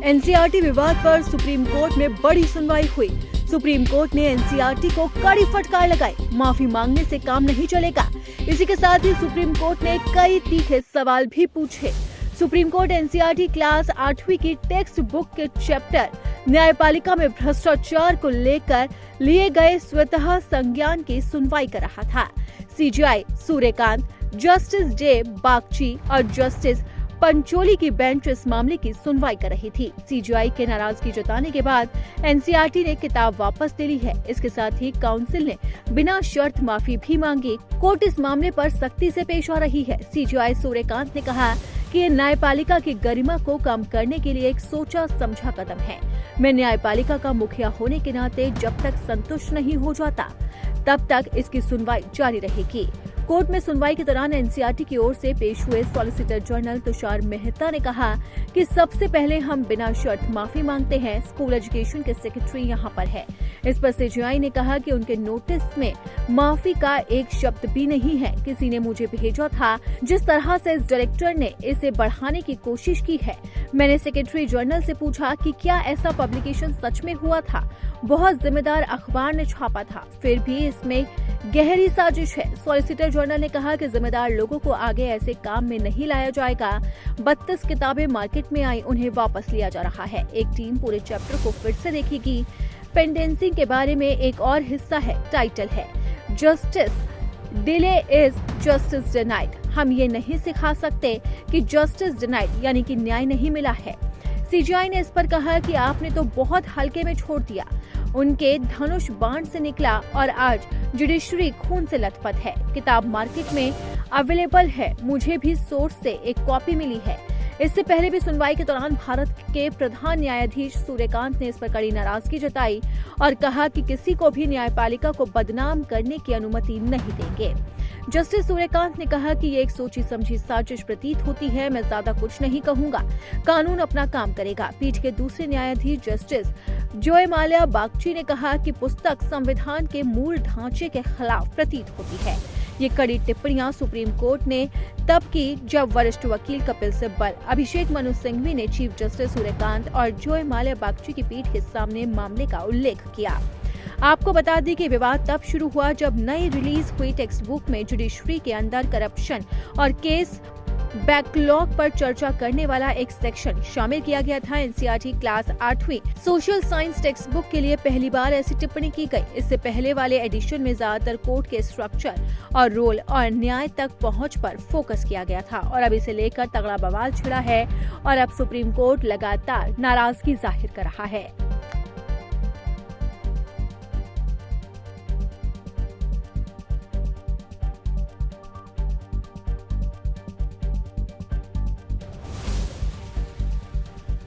NCERT विवाद पर supreme court में बड़ी सुनवाई हुई। सुप्रीम कोर्ट ने एनसीईआरटी को कड़ी फटकार लगाई। माफी मांगने से काम नहीं चलेगा। इसी के साथ ही सुप्रीम कोर्ट ने कई तीखे सवाल भी पूछे। सुप्रीम कोर्ट एनसीईआरटी क्लास 8वीं की टेक्स्ट बुक के चैप्टर न्यायपालिका में भ्रष्टाचार को लेकर लिए गए स्वतः संज्ञान की सुनवाई कर रहा था। CJI Suryakant, justice J Bagchi और जस्टिस पंचोली की बेंच इस मामले की सुनवाई कर रही थी। सीजेआई के नाराजगी जताने के बाद एनसीईआरटी ने किताब वापस ले ली है। इसके साथ ही काउंसिल ने बिना शर्त माफी भी मांगी। कोर्ट इस मामले पर सख्ती से पेश आ रही है। सीजेआई सूर्यकांत ने कहा कि ये न्यायपालिका की गरिमा को कम करने के लिए एक सोचा समझा कदम है। मैं न्यायपालिका का मुखिया होने के नाते जब तक संतुष्ट नहीं हो जाता तब तक इसकी सुनवाई जारी रहेगी। कोर्ट में सुनवाई के दौरान एनसीईआरटी की ओर से पेश हुए सॉलिसिटर जनरल तुषार मेहता ने कहा कि सबसे पहले हम बिना शर्त माफी मांगते हैं। स्कूल एजुकेशन के सेक्रेटरी यहां पर है। इस पर सीजेआई ने कहा कि उनके नोटिस में माफी का एक शब्द भी नहीं है। किसी ने मुझे भेजा था। जिस तरह से इस डायरेक्टर ने इसे बढ़ाने की कोशिश की है, मैंने सेक्रेटरी जनरल से पूछा कि क्या ऐसा पब्लिकेशन सच में हुआ था। बहुत जिम्मेदार अखबार ने छापा था, फिर भी इसमें गहरी साजिश है। सॉलिसिटर जनरल ने कहा कि जिम्मेदार लोगों को आगे ऐसे काम में नहीं लाया जाएगा। 32 किताबें मार्केट में आई, उन्हें वापस लिया जा रहा है। एक टीम पूरे चैप्टर को फिर से देखेगी। पेंडेंसिंग के बारे में एक और हिस्सा है, टाइटल है justice delay is justice denied. हम ये नहीं सिखा सकते कि जस्टिस डिनाइड यानी कि न्याय नहीं मिला है। सीजेआई ने इस पर कहा कि आपने तो बहुत हल्के में छोड़ दिया। उनके धनुष बाण से निकला और आज जुडिशरी खून से लथपथ है। किताब मार्केट में अवेलेबल है। मुझे भी सोर्स से एक कॉपी मिली है। इससे पहले भी सुनवाई के दौरान भारत के प्रधान न्यायाधीश सूर्यकांत ने इस पर कड़ी नाराजगी जताई और कहा कि किसी को भी न्यायपालिका को बदनाम करने की अनुमति नहीं देंगे। जस्टिस सूर्यकांत ने कहा कि ये एक सोची समझी साजिश प्रतीत होती है। मैं ज्यादा कुछ नहीं कहूंगा, कानून अपना काम करेगा। पीठ के दूसरे न्यायाधीश जस्टिस जोयमाल्या बागची ने कहा कि पुस्तक संविधान के मूल ढांचे के खिलाफ प्रतीत होती है। ये कड़ी टिप्पणियां सुप्रीम कोर्ट ने तब की जब वरिष्ठ वकील कपिल सिब्बल, अभिषेक मनु सिंघवी ने चीफ जस्टिस सूर्यकांत और जोयमाल्या बागची की पीठ के सामने मामले का उल्लेख किया। आपको बता दें कि विवाद तब शुरू हुआ जब नई रिलीज हुई टेक्स्ट बुक में जुडिशरी के अंदर करप्शन और केस बैकलॉग पर चर्चा करने वाला एक सेक्शन शामिल किया गया था। एनसीईआरटी क्लास 8वीं सोशल साइंस टेक्स्ट बुक के लिए पहली बार ऐसी टिप्पणी की गई। इससे पहले वाले एडिशन में ज्यादातर कोर्ट के स्ट्रक्चर और रोल और न्याय तक पहुंच पर फोकस किया गया था और अब इसे लेकर तगड़ा बवाल छिड़ा है और अब सुप्रीम कोर्ट लगातार नाराजगी जाहिर कर रहा है।